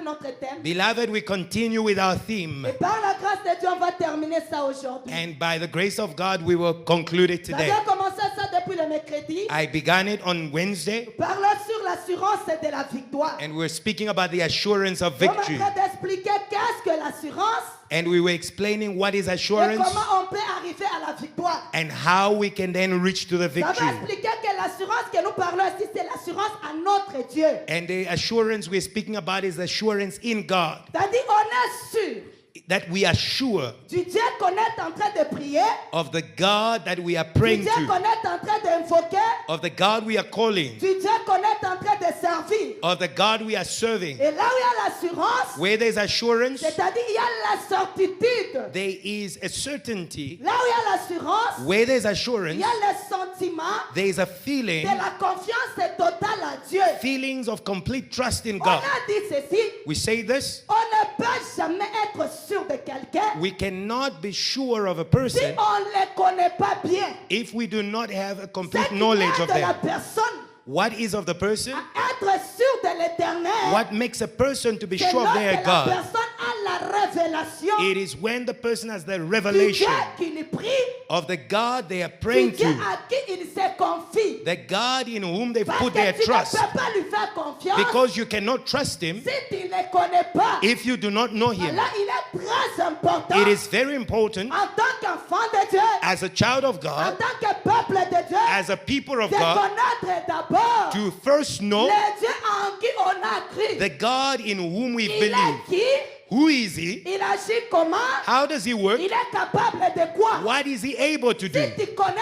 avec notre thème. Beloved, we continue with our theme. Et par la grâce de Dieu, on va terminer ça aujourd'hui. And by the grace of God, we will conclude it today. J'avais commencé ça depuis le mercredi. I began it on Wednesday, Parlant sur l'assurance de la victoire. and we're speaking about the assurance of On est en victory. train d'expliquer qu'est-ce que l'assurance And we were explaining what is et assurance comment on peut arriver à la victoire. and how we can then reach to the Ça va victory. expliquer que l'assurance que nous parlons ici, c'est l'assurance à notre Dieu. And the assurance we're speaking about is assurance in God. C'est-à-dire, on est sûr That we are sure du Dieu qu'on est en train de prier, of the God that we are du praying Dieu to, qu'on est en train d'invoquer, of the God we are calling, du Dieu qu'on est en train de servir. of the God we are serving. Et là où il y a l'assurance, Where there's assurance, c'est-à-dire il y a la certitude. there is a certainty. Là où il y a l'assurance, Where there's il assurance, y a le sentiment there is a de feeling, la confiance totale à Dieu. feelings of complete trust in On God. a dit ceci, We say this, on ne peut jamais être sûr de quelqu'un we cannot be sure of a si person on ne les connaît pas bien. if we do not have a Ce complete qui knowledge of aide la them. personne What is of the person? à être sûr de l'éternel, What makes a person to be c'est sure of their lorsque la God? personne a la révélation It is when the person has the du Dieu revelation qu'il prie, of the God they are du praying Dieu to, à qui il se confie. the God in whom they Parce put que their tu trust. ne peux pas lui faire confiance Because you cannot trust Him si tu ne le connais pas. if you do not know Him. Alors il est très important It is very important en tant qu'enfant de Dieu, as a child of en God, tant que peuple de Dieu, as a people of de God, connaître d'abord to first know le Dieu en qui on a cru. the God in whom we Il est believe. qui? Who is He? Il agit comment? How does He work? Il est capable de quoi? What is He able to do? Si tu connais,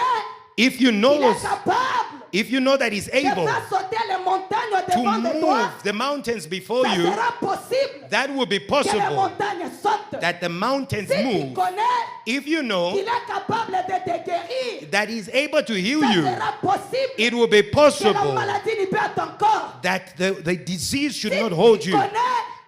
If you il know, est capable if you know that He's de able faire sauter les montagnes to devant de toi. move the mountains before Ça you, sera possible that will be que les possible. montagnes sautent. That the mountains Si tu move. connais If you know qu'il est capable de te guérir, that He's able to heal ça you, sera possible it will be que la possible maladie libère ton corps. that the disease should Si not hold tu you. connais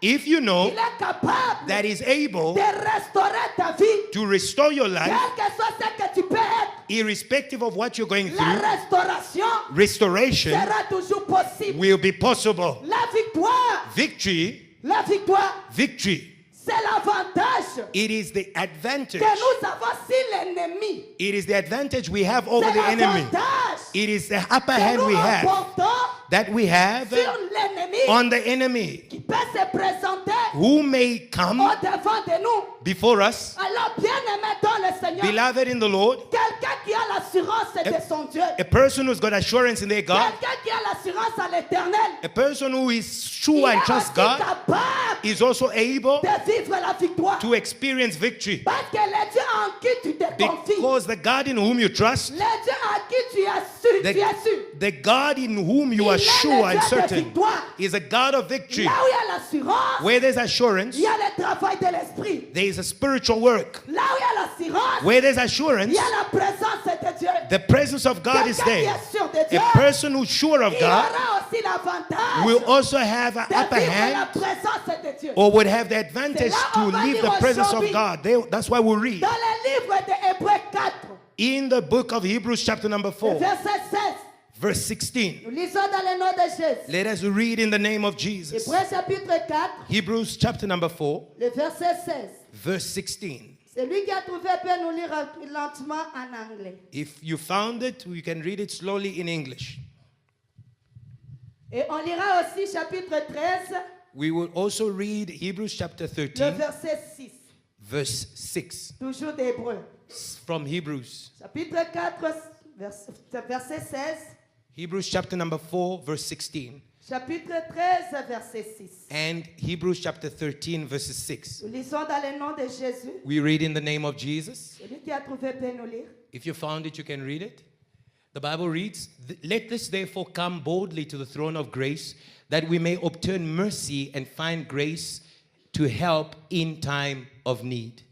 If you know qu'il est capable that He's able de restaurer ta vie, to restore your quel life, que soit ce que tu peux être, irrespective of what you're going la through, restauration restoration sera toujours possible. will be possible. La victoire, Victory, victory, c'est l'avantage it is the advantage. que nous avons sur l'ennemi. It is the advantage we have over C'est the enemy. l'avantage It is the upper que hand nous we have remportons that we have sur l'ennemi on the enemy qui peut se présenter who may come au-devant de nous. before us. Alors, bien-aimé dans le Seigneur, Beloved in the Lord, quelqu'un qui a l'assurance de son Dieu, a person who's got assurance in their God, quelqu'un qui a l'assurance à l'éternel, a person who is il sure est and aussi trusts God, capable is also able de vivre la victoire. to experience victory. Parce que le Dieu en qui tu te confies, Because the God in whom you trust, le Dieu en qui tu es sûr, tu es sûr, the God in whom you are il est sure le and Dieu de certain, victoire. is a God of victory. Là où il y a l'assurance, Where there's assurance, il y a le travail de l'esprit. there is a spiritual work. Là où il y a l'assurance, Where there's il assurance, y a la présence de Dieu. the presence of God is Quelqu'un qui there. est sûr de Dieu, A person who's sure of il God aura aussi l'avantage will also have an de upper vivre la hand présence de Dieu. or would have the advantage C'est là to on va live lire the presence aujourd'hui. of God. That's why we read Dans le livre de Hébreux 4, in the book of Hebrews chapter number 4, verset 16, verse 16. nous lisons dans le nom de Jésus. Let us read in the name of Jesus. Hébreux chapitre 4, Hebrews chapter number 4, le verset 16. verse 16. Celui qui a trouvé peut nous lire lentement en anglais. If you found it, you can read it slowly in English. Et on lira aussi chapitre 13, We will also read Hebrews chapter le 13, verset 6. verse 6 Toujours d'Hébreux. from Hebrews. Chapitre 4, verset 16. Hebrews chapter number 4, verse 16. Chapitre 13, verset 6. And Hebrews chapter 13, verses 6. Nous lisons dans le nom de Jésus. We read in the name of Jesus. Celui qui a trouvé peut nous lire. If you found it, you can read it. The Bible reads, "Let us therefore come boldly to the throne of grace, that we may obtain mercy and find grace to help in time of need."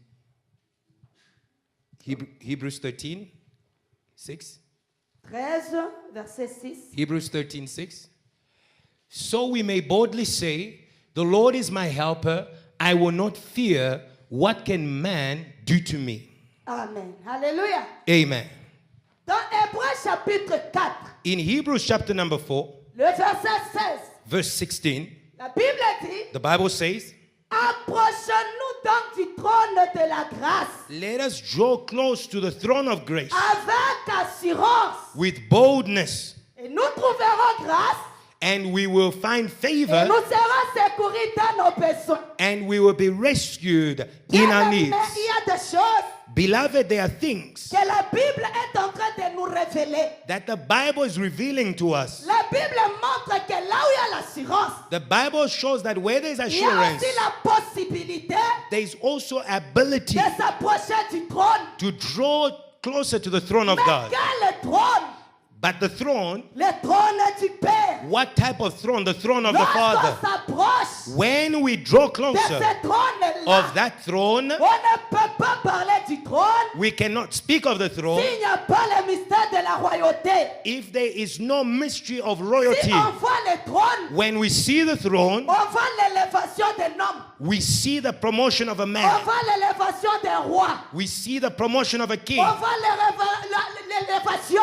Hebrews 13, 6. 13, verset 6. Hebrews 13, 6. So we may boldly say, "The Lord is my helper. I will not fear. What can man do to me?" Amen. Alléluia. Amen. Dans Hébreux chapitre 4, In Hebrews chapter number 4, le verset 16, verse 16, La Bible dit, The Bible says, approchons-nous donc du trône de la grâce let us draw close to the throne of grace avec assurance with boldness, et nous trouverons grâce and we will find et favor, nous serons secourus dans nos besoins. and we will be rescued in our Bien-aimés, needs. il y a des choses Beloved, there are things que la Bible est en train de nous révéler. that the Bible is revealing to us. La Bible montre que là où il y a l'assurance, The Bible shows that where there's il y a assurance, aussi la possibilité there is also ability de s'approcher du trône. to draw closer to the throne of Mais God. quel trône? But the throne, Le trône du Père. what type of throne? The throne of the Lorsqu'on Father. s'approche When we draw de closer ce trône-là, of that throne, on ne peut pas parler du trône we cannot speak of the throne s'il n'y a pas le mystère de la royauté. if there is no mystery of Si royalty. on voit le trône, When we see the throne, on voit l'élévation d'un homme. we see the promotion of a On man. voit l'élévation d'un roi. We see the promotion of a king. On voit l'élévation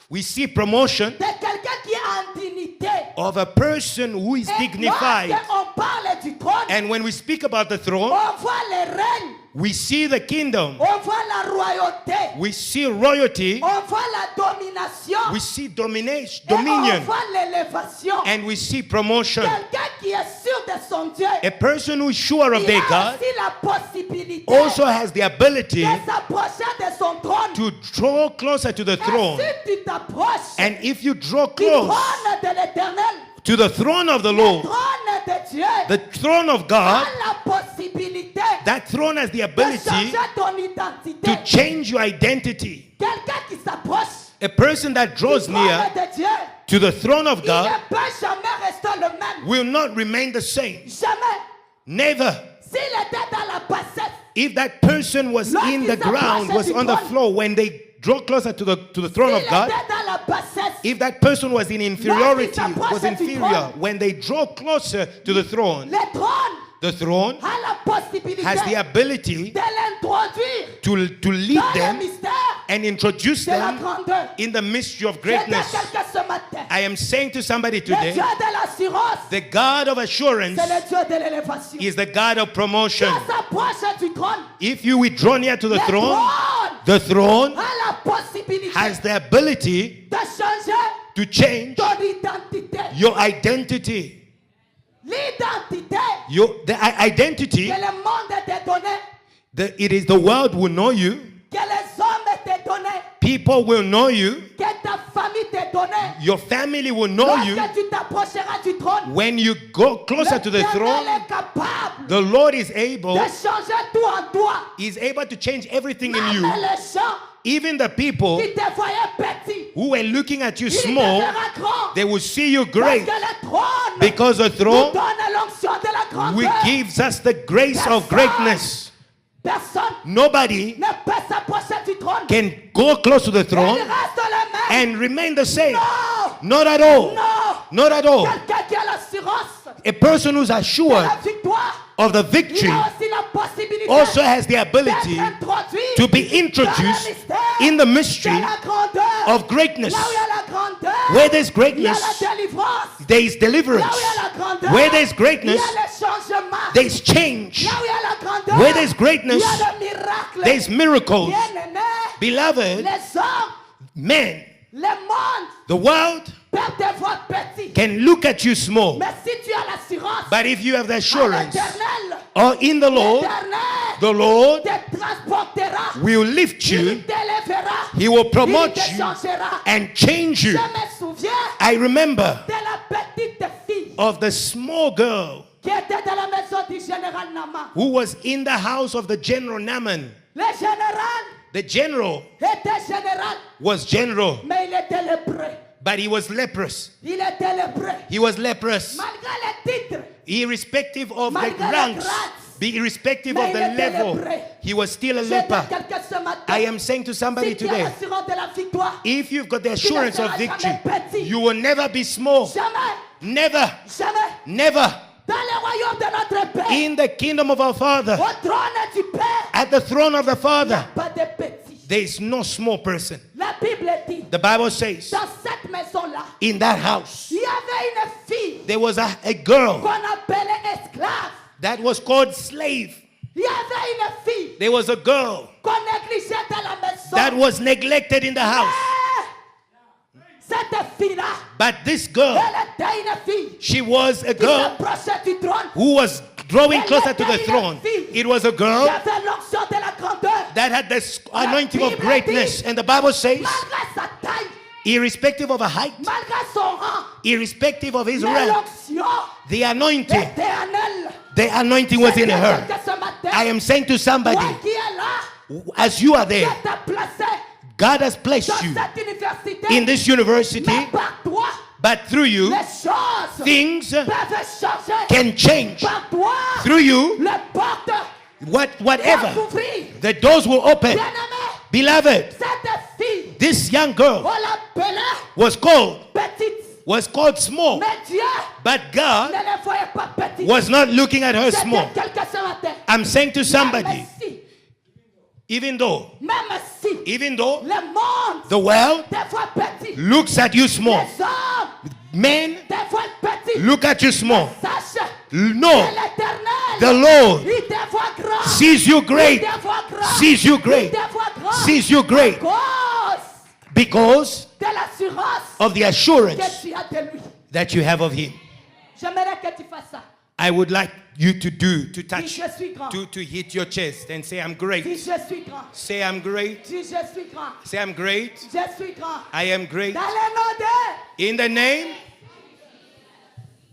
We see promotion de quelqu'un qui est en dignité. of a person who is Et dignified. lorsqu'on parle du trône, And when we speak about the throne, on voit le règne, we see the kingdom. on voit la royauté, We see royalty. on voit la domination, We see domination, et on dominion. voit l'élévation. And we see promotion. Quelqu'un qui est sûr de son Dieu, A person who is sure of il their a God aussi la possibilité also has the ability de s'approcher de son trône. to draw closer to the Et throne. si tu t'approches And if you draw du close trône de l'Éternel, to the throne of the le Lord, trône de Dieu, the throne of a God, la possibilité that throne has the de ability changer ton identité. to change your identity. Quelqu'un qui s'approche A person that du draws trône near de Dieu, to the throne of il God ne peut jamais rester le même. will not remain the same. Jamais. Never. S'il était dans la bassesse, If that person was in the ground, was on the floor, when they draw closer to the throne s'il of God, était dans la bassesse, if that person was in inferiority, was s'approche du inferior, trône, when they draw closer to the throne, le trône the throne a la possibilité has the ability de l'introduire to lead dans le them mystère and introduce de la them grandeur. in the mystery of Je dis à greatness. quelqu'un ce matin, I am saying to somebody le today, Dieu de l'assurance, the God of assurance c'est le Dieu de l'élévation. is the God of promotion. Quand s'approche du trône, If you withdraw near to the le throne, trône the throne a la possibilité has the ability de changer to change ton identité. your identity. L'identité The identity, que le monde t'a donné, it is the world will know you. que les hommes t'ont donné, People will know you. que ta famille t'a donné. Your family will know you. Lorsque tu t'approcheras du trône, When you go closer to the l'Éternel throne, est capable the Lord is able, de changer tout en toi. is able to change everything in Même you. les gens Even the people qui te voyaient petit, who were looking at you ils te small, verront grand. they will see you Parce great que le trône because the nous throne donne l'onction de la will grandeur. gives us the grace of greatness. Personne Nobody ne peut s'approcher du trône. can go close to the Il throne reste le même. and remain the same. Non, Not at all. non. Not at all. Quelqu'un qui a l'assurance A person who's de assured la victoire, of the il victory a aussi la possibilité also has the ability d'être introduit to be dans le introduced mystère in the de mystery la grandeur. of greatness. Là où il y a la grandeur, Where there's il y a greatness, la délivrance. there is Là deliverance. où il y a la grandeur, Where there's il y greatness, a le changement. there is change. Là où il y a la grandeur, Where there's il greatness, y a le miracle. there is miracles. Bien-aimés, Beloved, les hommes, men, le monde the world peuvent te voir petit. can look at you small, Mais si tu as l'assurance, but if you have the à assurance l'Éternel, or in the Lord, l'Éternel the Lord te transportera, will lift il you, t'élèvera, He will il promote te you changera. and change Je you. me souviens I remember de la petite fille of the small girl qui était dans la maison du général Nama. who was in the house of the general Naaman. Le général The general était général, was general, mais il était lépreux. but he was leprous. Il était lépreux. He was leprous. Malgré les titres, Irrespective of the Malgré les ranks, grades, be irrespective mais of the il était level, lépreux. he was still a je dis à leper. quelqu'un ce matin, I am saying to somebody si tu as today, l'assurance de la victoire, if you've got the assurance of victory, jamais petit. you will never be small. jamais, Never, jamais, never. dans le royaume de notre Père, In the kingdom of our Father, au trône du Père, at the throne of the il n'y a Father, pas de petit. there is no small person. La Bible dit, The Bible says, dans cette maison-là, in that house, il y avait une fille there was a girl qu'on appelle that was called slave. Il y avait une fille There was a girl qu'on négligeait à la maison. that was neglected in the house. Mais cette fille-là, But this girl, elle était une fille she was a qui girl s'approchait du trône. who was drawing closer to the throne. It was a Qui girl avait l'onction de la grandeur. that had this anointing of greatness. And the Bible says, Malgré sa taille, irrespective of her height, malgré son rang, irrespective of his mais rank, l'onction the anointing, était en elle. the anointing was in her. Que ce matin, I am saying to somebody, toi qui es là, as you are there, Dieu t'a placé God has placed dans you cette université. in this university, Mais par toi, but through you, les choses things peuvent changer. can change. Par toi, Through you, les portes whatever, vont s'ouvrir. the doors will open. Bien-aimé, Beloved, cette fille, this young girl on l'appelait was called small, mais Dieu but God ne la voyait pas petite. was not looking at her C'était small. quelqu'un ce matin. I'm saying to Même somebody, si, even though le monde, the world des fois petit, looks at you small, les hommes, men des fois petits, look at you small, sache no, que l'Éternel, the Lord il te voit grand, sees you il great, te voit grand, sees you il great, te voit grand, sees you great, cause because de l'assurance of the que assurance tu as de lui. that you have of Him. J'aimerais que tu fasses ça. I would like you to Dis, touch, je suis grand. to hit your chest and say, I'm Dis, great. je suis grand. Say, I'm great. Dis, je suis grand. Say, I'm great. Je suis grand. I am great. Dans le nom de... In the name,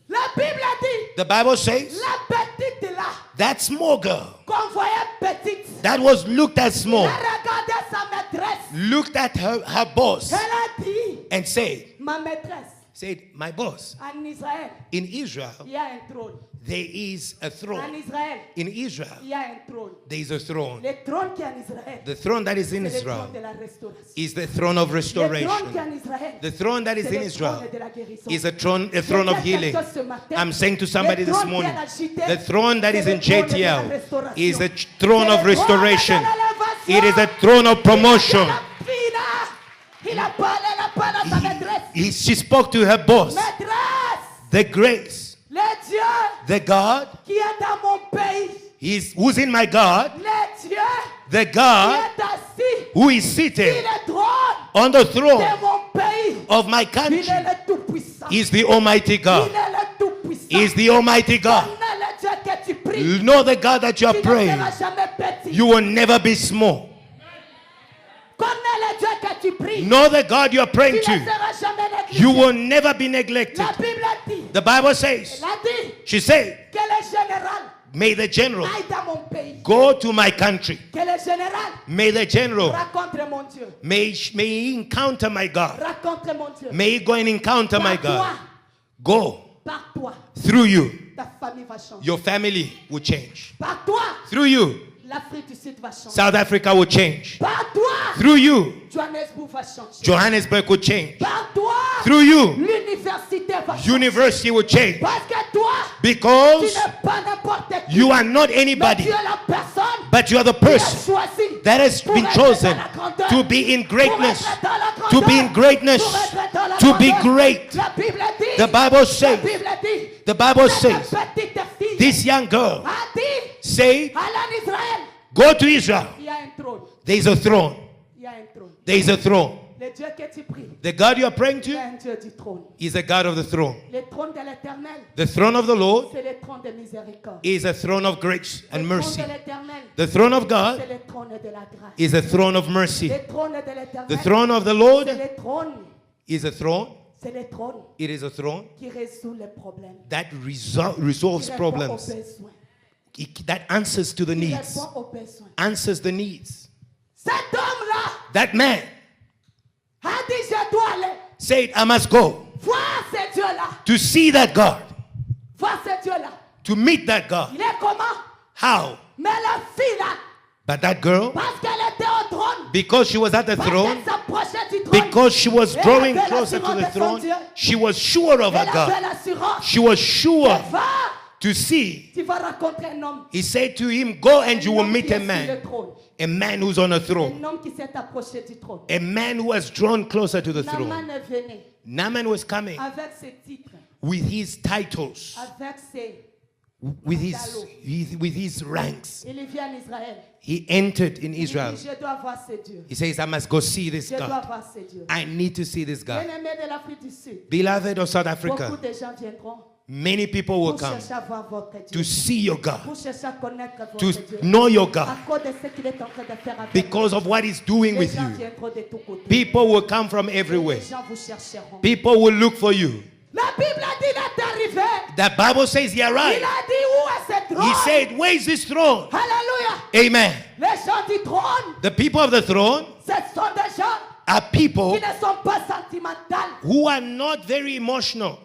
La Bible dit, the Bible says, la petite là, that small girl qu'on voyait petite, that was looked at small, elle regardait sa maîtresse. looked at her boss Elle a dit, and said, ma maîtresse, my boss, en Israël, in Israel, il y a un trône. there is a En throne. Israël, In Israel, il y a un trône. there is a throne. Le trône qui est en Israël, The throne that is in c'est le trône Israel de la restauration. is the throne of Le trône qui est restoration. en Israël, The throne that is c'est in le Israel trône de la guérison. is a throne of healing. I'm saying to somebody this morning, the throne that is in JTL is a throne of restoration. It is a throne of promotion. Il a parlé, elle a parlé à sa maîtresse. She spoke to her boss. Maîtresse, The grace, le Dieu the God, qui est dans mon pays, who's in my God, le Dieu the qui God est assis who is sur seated le trône on the de throne mon pays. of my Il country est le tout-puissant. is the Almighty Il God. est le tout-puissant. Is the Almighty God. Connais le Dieu que tu pries. Know the God that you are Tu ne praying. seras jamais petit. You will never be small. Connais le Dieu que tu pries. Know the God you are Tu praying ne to. seras jamais négligé. You will never be neglected. La Bible dit, The Bible says, elle a dit she said, que le général may the general aille dans mon pays. go to my country. Que le général May the general, rencontre mon Dieu. may he encounter my God. Rencontre mon Dieu. May he go and encounter my Par toi, God. Go. par toi, Through you, ta famille va changer. your family will change. Par toi, Through you, l'Afrique du Sud va changer. South Africa will change. Par toi, Through you, Johannesburg va changer. Johannesburg will change. Par toi, Through you, l'université va changer. university will change. Parce que toi, tu Because n'es pas n'importe qui. you are not Mais anybody, tu es la personne but you are the qui est person choisie that has pour been être chosen dans la grandeur. to be in Pour greatness, être dans la to grandeur. be in greatness, Pour être dans la to be grandeur. great. La Bible dit, The Bible la says, Bible dit, the Bible cette says, petite fille this young girl a dit, said, allez en Israël, go to Israel. il y a un trône. There is a throne. Il y a un trône. There is a throne. Le Dieu que tu pries, The God you are praying c'est to un Dieu du trône. is a God of the throne. Le trône de l'Éternel, The throne of the Lord c'est le trône de miséricorde. is a throne of grace and Le mercy. trône de l'Éternel, The throne of God c'est le trône de la grâce. is a throne of mercy. Le trône de l'Éternel, The throne of the c'est Lord le trône, is a throne. c'est le trône It is a throne qui résout les problèmes. that Qui resolves répond aux problems, besoins. that answers to the Qui needs, répond aux besoins. answers the needs. Cet homme-là That man a dit, je dois aller said, I must go voir ce Dieu-là. to see that God, Voir ce Dieu-là. to meet that God. Il est comment? How? Mais la fille-là, But that girl, parce qu'elle était au trône, because she was at the parce throne, qu'elle s'approchait du trône, because she was elle drawing avait closer to the l'assurance de son throne, Dieu. she was sure of her Elle avait God. l'assurance. She was sure Va, to see. tu vas rencontrer un homme. He said to him, go and you Un will homme meet qui a est sur man, le trône. a man who's on a throne, Un homme qui s'est approché du trône. a man who has drawn closer to the throne. Naaman venait Naaman was coming avec ses titres, with his titles, avec ses with his ranks. Il vient en Israël. He entered in Il Israel. dit, je dois voir ce Dieu. He says, I must go see this Je dois God. voir ce Dieu. I need to see this God. Bien-aimés de l'Afrique du Sud, Beloved of South beaucoup Africa, de gens viendront many people will pour come chercher à voir votre to Dieu. see your God, Pour chercher à connaître votre to Dieu. know your À God, cause de ce qu'il est en train de faire avec vous. because of what he's doing Les with gens you. viendront de tous côtés. People will come from everywhere. Les gens vous chercheront. People will look for you. La Bible a dit, il est arrivé. The Bible says he Il arrived. a dit, où est ce trône? He said, where is this throne? Alléluia. Amen. Les gens du trône, The people of the throne ce sont des gens are people qui ne sont pas sentimentaux. who are not very emotional.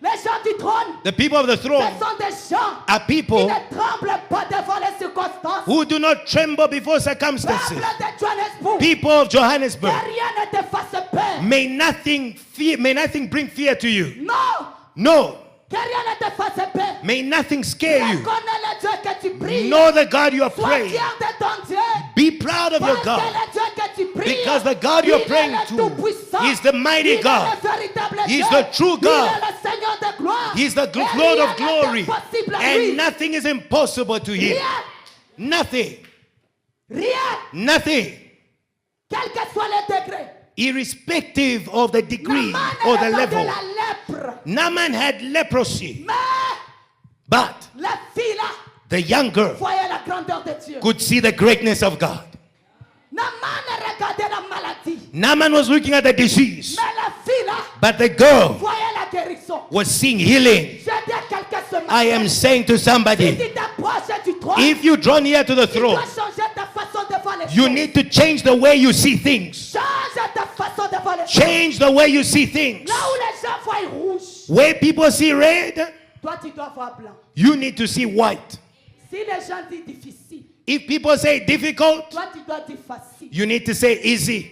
Les gens du trône, The people of the ce throne sont des gens are qui people ne tremblent pas devant les circonstances. who do not tremble before circumstances. Peuple de Johannesburg, People of Johannesburg, que rien ne te fasse peur. may nothing bring fear to you. Non, No, que rien ne te fasse peur. may nothing scare you. Reconnais le Dieu que tu pries. Know the God you are Sois praying. fier de ton Dieu. Be proud of your Parce que God, le Dieu que tu pries, because the God you're il est praying le to Tout-Puissant. is the mighty Il est God. le véritable He is Dieu. the true Il God. est le Seigneur de gloire. He is the Et Lord rien of glory, n'est impossible à lui. and nothing is impossible to him. Rien, Nothing, rien, nothing, quel que soit le degré. irrespective of the degree Naaman or the avait de level. la lèpre. Naaman had leprosy, Mais but la fille là the young girl voyait la grandeur de Dieu. could see the greatness of God. Naaman regardait la maladie. Naaman was looking at the disease, Mais la fille là but the girl voyait la guérison. was seeing healing. Je dis à quelqu'un ce matin, I am saying to si somebody, tu t'approches du trône, if you draw near to the tu throne, dois changer ta façon de voir les you choses. need to change the way you see things. Change ta façon de voir les choses. Change the way you see things. Là où les gens voient rouge, Where people see red, toi tu dois voir blanc. you need to see white. Si les gens disent difficile, If people say difficult, toi tu dois dire facile. you need to say easy.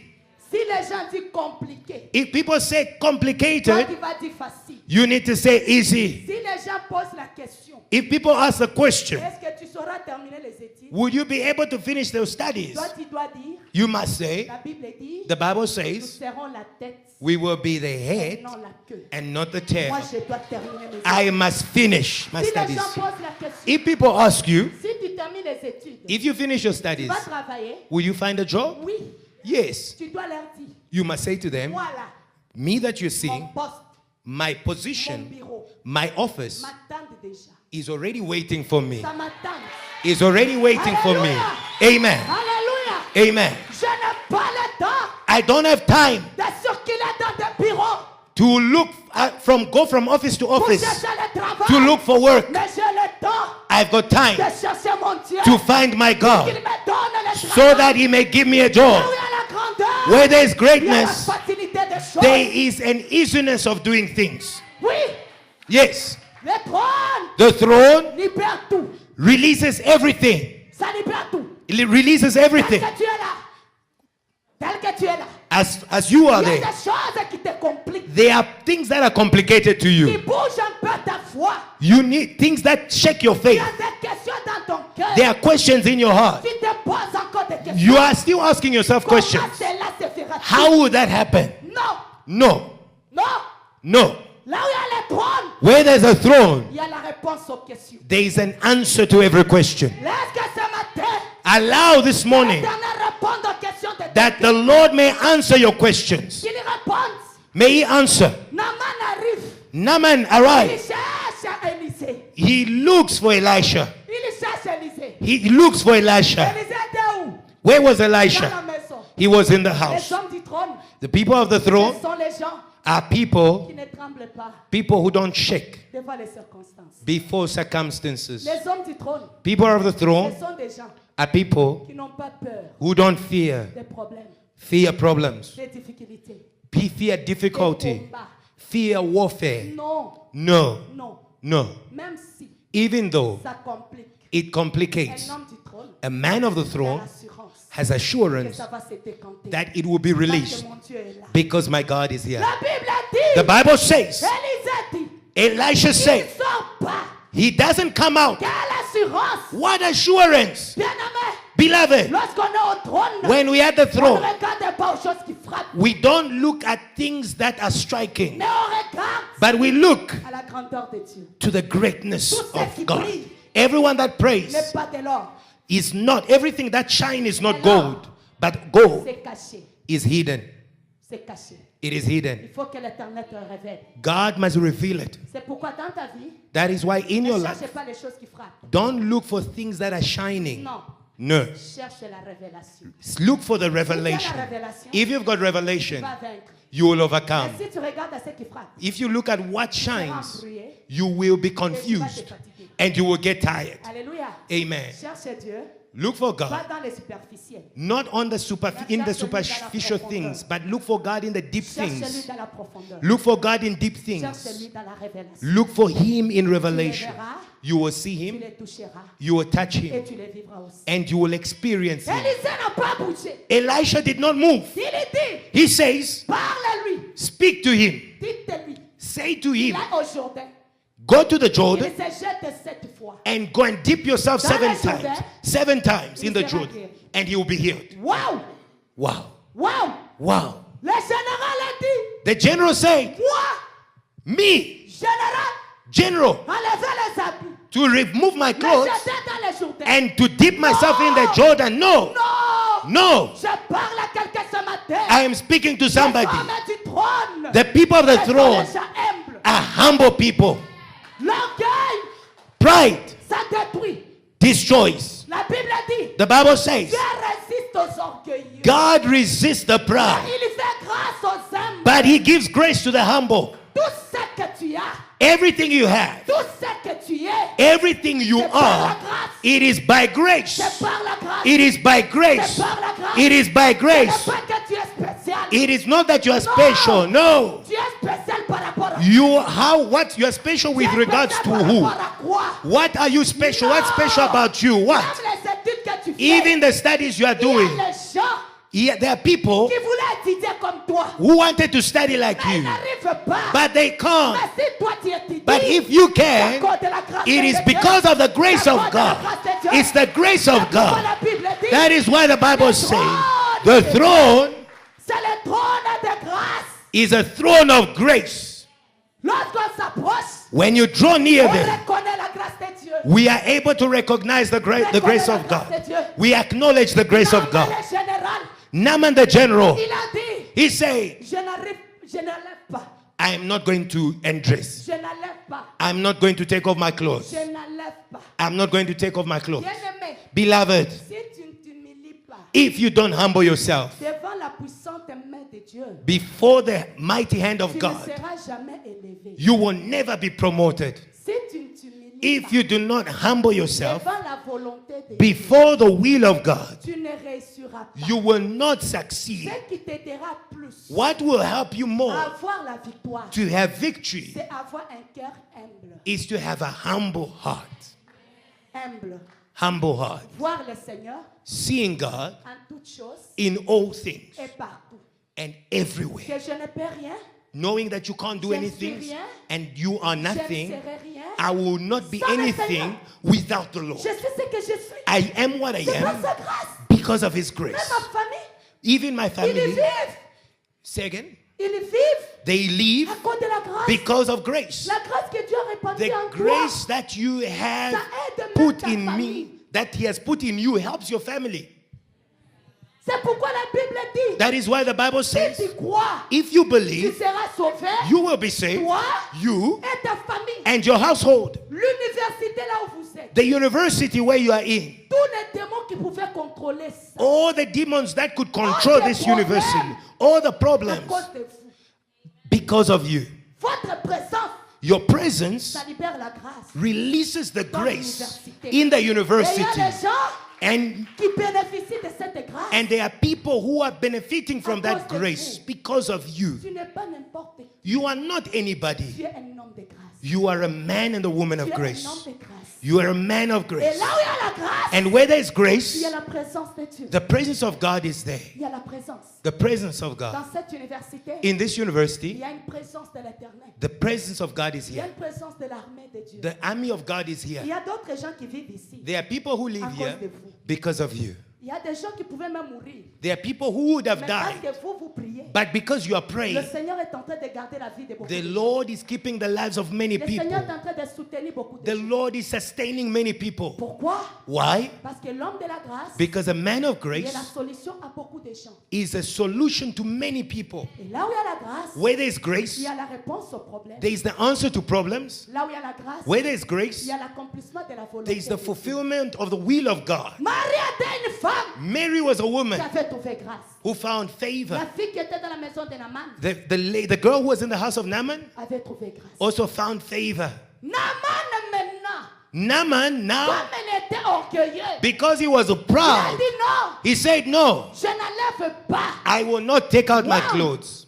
Si les gens disent compliqué, If people say toi complicated, tu vas dire facile. you need to say easy. Si les gens posent la question, If people ask the question, est-ce que tu sauras terminer les études? would you be able to finish those studies? Toi tu dois dire, You must say, la Bible dit, the Bible nous says, serons la tête we will be the et head non la queue. and not the tail. Moi je dois terminer mes études. I must finish my Si les studies. gens posent la question, If people ask you, si tu termines les études, if you finish your tu studies, vas travailler? will you find a job? Oui. Yes. Tu dois leur dire, You must say to them, moi là, me that you're mon seeing, poste, my mon position, bureau, my office m'attendent déjà. is already waiting for me. Ça m'attend. Is already waiting for me. Amen. Alléluia. Amen. Je n'ai pas le temps I don't have time de circuler dans des bureaux to look go from office to pour office chercher le travail. to look for work. Mais j'ai le temps I've got de time chercher mon Dieu. to find my Qu'il God me donne le so travail. that he may give me a Là job. où il y a la grandeur, Where there is il y a la greatness, facilité des choses. there is an easiness of doing things. Oui, Yes, le trône the throne libère tout. releases everything. Ça libère tout. It releases Tel everything. que tu es là. Tel que tu es là. As you are Il y a there, des choses qui te compliquent. there are things that are complicated to Qui you. bougent un peu ta foi. You need things that shake your Il y faith. a des questions dans ton cœur. There are questions in your heart. Tu te poses encore des questions. You are still asking yourself Comment questions. cela se fera? How would that happen? Non, No, non. no. Là où il y a le trône, Where there's a throne, il y a la réponse aux questions. there is an answer to every question. Laisse que ce matin, Allow this morning l'Éternel réponde aux questions de that the Lord may answer your questions. qu'il réponde. May he answer. Naaman arrive. Naaman Il arrived. cherche Élisée. He looks for Elisha. Il cherche Élisée. He looks for Elisha. Élisée était où? Where was Dans la Elisha? maison. He was in the Les house. hommes du trône, The people of the ce throne sont les gens are people qui ne tremblent pas who don't shake devant les circonstances. before circumstances. Les hommes du trône, People of the throne ce sont des gens are people qui n'ont pas peur who don't fear des problèmes, problems, des difficultés, fear des difficulty, combats. fear warfare. Non, No, non. no. Même si Even though ça complique, it complicates, un homme du trône a man of the a throne l'assurance has que assurance ça va se décanter. that it will be Parce released que mon Dieu est là. because my God is here. La Bible dit, The Bible says, Élisée dit, Elisha il ne said, sort pas. he doesn't come out. Quelle assurance, What assurance, bien-aimé, beloved, lorsqu'on est au trône, when we are at the on ne throne, regarde pas aux choses qui frappent, we don't look at things that are striking, mais on regarde but we look à la grandeur de Dieu. to the greatness Tout ce qui of God. brille, Everyone that prays n'est pas de l'or. is not, everything that shine is not Alors, gold, but gold C'est caché. is hidden. C'est caché. It is hidden. Il faut que l'Éternel te le révèle. God must reveal it. C'est pourquoi dans ta vie, That is why in ne your cherche life, pas les choses qui frappent. don't look for things that are shining. Non. No. Cherche la révélation. Look for the Si tu as revelation. la révélation, If you've got tu revelation, vas vaincre. you will overcome. Mais si tu regardes à ce qui frappe, If you look at what tu seras shines, embrouillé you will be et tu vas te confused fatiguer. and you will get tired. Alléluia. Amen. Cherche Dieu, Look for pas God, dans les superficiels. not on the in the superficial things, but look for God in the deep Cherche-lui things. dans la profondeur. Look for God in deep things. Cherche-lui dans la révélation. Look for Him in Tu le revelation. verras, You will see tu Him, les toucheras you will touch et Him, tu les vivras aussi. and you will experience Him. Élisée n'a pas bougé. Elisha did not move. Il est dit, He says, parle-lui, speak to him. dites-lui. Say to Il him, est au Jourdain. go to the Il Jordan se jette 7 fois. and go and dip yourself Dans seven le Jourdain, times. 7 times in the il sera Jordan. guéri. And he will be healed. Waouh! Wow. Waouh! Wow. Le général a dit, The general said, moi, me, général, general, enlevez les habits. to remove my Me clothes jeter dans le Jourdain. and to dip myself in the Jordan. No. Non! No. Je parle à quelqu'un ce matin. I am speaking to somebody. Les hommes du trône. The people of the Ce sont throne les gens humbles. are humble people. L'orgueil, Pride ça détruit. destroys. La Bible dit, The Bible says, Dieu résiste aux orgueilleux. God resists the proud, Il fait grâce aux humbles. but he gives grace to the humble. Tout ce que tu as, Everything you have, tout ce que tu es, everything you are, it is by grace. c'est par la grâce. It is by C'est grace. par la grâce. It is by Ce grace. n'est pas que tu es spécial. It is not that you are special. No. Tu es spécial par rapport à What you are special with Tu es regards spécial to par who? rapport à quoi? What are you special? What's special about you? What? Même les études que tu fais, Even the studies you are il y a doing. les gens Yeah, there are people qui voulaient étudier comme toi. who wanted to study like Mais ils you, n'arrivent pas. but they can't. Mais si toi tu étudies, But if you c'est à can, cause de la grâce it de is Dieu. because of the grace C'est à of cause de la God. grâce de Dieu. It's the grace C'est of pourquoi God. la Bible dit, That is why the Bible says the throne throne c'est le trône de grâce. is a throne of grace. Lorsqu'on s'approche, When you draw near on them, reconnaît la grâce de Dieu. we are able to recognize the grace of God. We acknowledge the grace of God. Le général, Naaman the general, il a dit, he said, je n'enlève pas, I am not going to undress. je n'enlève pas, I'm not going to take off my clothes. je n'enlève pas. I'm not going to take off my clothes. Bien-aimé, Beloved, si tu ne t'humilies pas if you don't humble yourself devant la puissante main de Dieu, before the mighty hand of tu ne God, seras jamais élevé. you will never be promoted. Si tu ne t'humilies If pas you do not humble yourself devant la volonté de Dieu, before the will of God, tu ne réussiras pas. you will not succeed. Ce qui t'aidera plus What will help you à more avoir la victoire, to have victory c'est avoir un cœur humble. is to have a humble heart. Humble. Humble heart. Voir le Seigneur Seeing God en toutes choses in all things et partout. and everywhere. Que je ne peux rien, Knowing that you can't do Je ne anything suis rien. and you are je ne nothing, serai rien. I will not be Sans le anything Seigneur. without the Lord. Je suis ce que je suis. I am what I C'est par am sa grâce. because of His Même grace. ma famille, Even my ils y family, vivent. say again, Ils y vivent they live à cause de la grâce. because of grace. La grâce que Dieu a répandue The en toi. grace that you have Ça aide même put ta in famille. me, that He has put in you, helps your family. C'est pourquoi la Bible dit, That is why the Bible si says, tu crois, if you tu believe, seras sauvé, you will be saved, toi you et ta famille. and your household. L'université là où vous êtes, The university where you are in, tous les démons qui pouvaient contrôler ça, all the demons that could control this university, all the à problems, cause de vous. because of you. Votre présence, Your presence ça libère la grâce. releases the Dans grace l'université. in the Et il y a university. des gens And qui bénéficient de cette grâce. there are people who are benefiting from that cause de grace vous. because of you. Tu n'es pas n'importe qui. You are not anybody. Tu es un homme de grâce. You are a man and a woman Tu of es un grace. homme de grâce. You are a man of Et grace. là où il y a la grâce, And where there is il grace, y a la présence de Dieu. the presence of God is there. Il y a la présence. The presence of God. Dans cette université, In this il university, y a une présence de l'éternel. the presence of God is Il y a here. une présence de l'armée de Dieu. The army of God is Il here. y a d'autres gens qui vivent ici. There are people who live À cause here de vous. because of you. Il Il y a des gens qui pouvaient même mourir. There are people who would have Mais parce died. que vous priez, But because you are le praying, Seigneur est en train de garder la vie de beaucoup the de gens. Lord is keeping the lives of many Le Seigneur people. est en train de soutenir beaucoup de The gens. Lord is sustaining many people. Pourquoi? Why? Parce que l'homme de la grâce Because a man of il est grace la solution à beaucoup de gens. is a solution to many people. Et là où il y a la grâce, Where there is il grace, y a la réponse aux problèmes. there is the answer to problems. Là où il y a la grâce, Where there is il grace, y a l'accomplissement de la volonté. there is the de Dieu. fulfillment of the will of God. Marie était une femme Mary was a qui woman avait trouvé grâce. who found favor. La fille qui était dans la maison de Naaman The girl who was in the house of Naaman avait trouvé grâce. also found favor. Naaman maintenant, Naaman now, comme elle était orgueilleuse, because he was il a proud, dit non, he said, no, je n'enlève pas. I will not take out my Wow. clothes.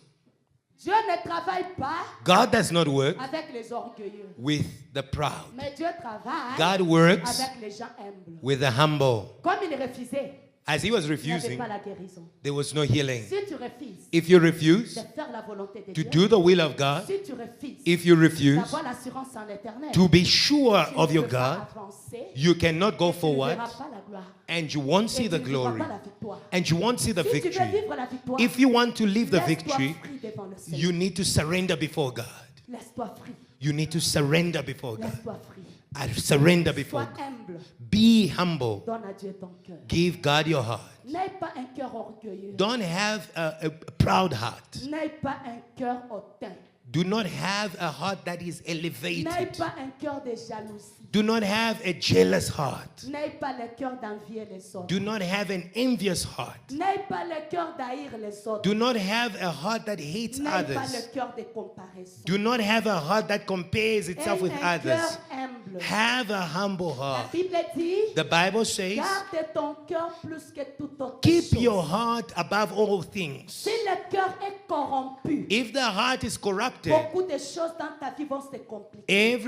Dieu ne travaille pas God does not work avec les orgueilleux. with the proud. Mais Dieu travaille God works avec les gens humbles. with the humble. Comme il refusait, As he was il n'y avait refusing, pas la guérison. there was no healing. Si tu refuses If you refuse de faire la volonté de to Dieu, do the will of God, si tu refuses if you refuse d'avoir l'assurance en l'éternel, to be sure tu of ne your peux pas God, avancer, you cannot go tu ne forward verras pas la gloire. and you won't Et see tu the ne vivras glory pas la victoire. and you won't see the Si tu veux victory. vivre la victoire, If you want to live the laisse-toi victory, free devant le Seigneur. you need to surrender before God. Laisse-toi free. You need to surrender before God. Laisse-toi free. I surrender before Sois God. humble. Be humble. Donne à Dieu ton cœur. Give God your heart. N'aie pas un cœur orgueilleux. Don't have a proud heart. N'aie pas un cœur hautain. Do not have a heart that is N'aie elevated. pas un cœur de jalousie. Do not have a jealous heart. N'aie pas le cœur d'envier les autres. Do not have an envious heart. N'aie pas le cœur d'haïr les autres. Do not have a heart that hates N'aie pas others. le cœur de comparaison. Do not have a heart that compares itself Aie with un cœur others. humble. Have a humble La heart. Bible dit, The Bible says, garde ton cœur plus que toute autre keep chose. your heart above all things. Si le cœur est corrompu, If the heart is corrupted, beaucoup de choses dans ta vie vont se compliquer.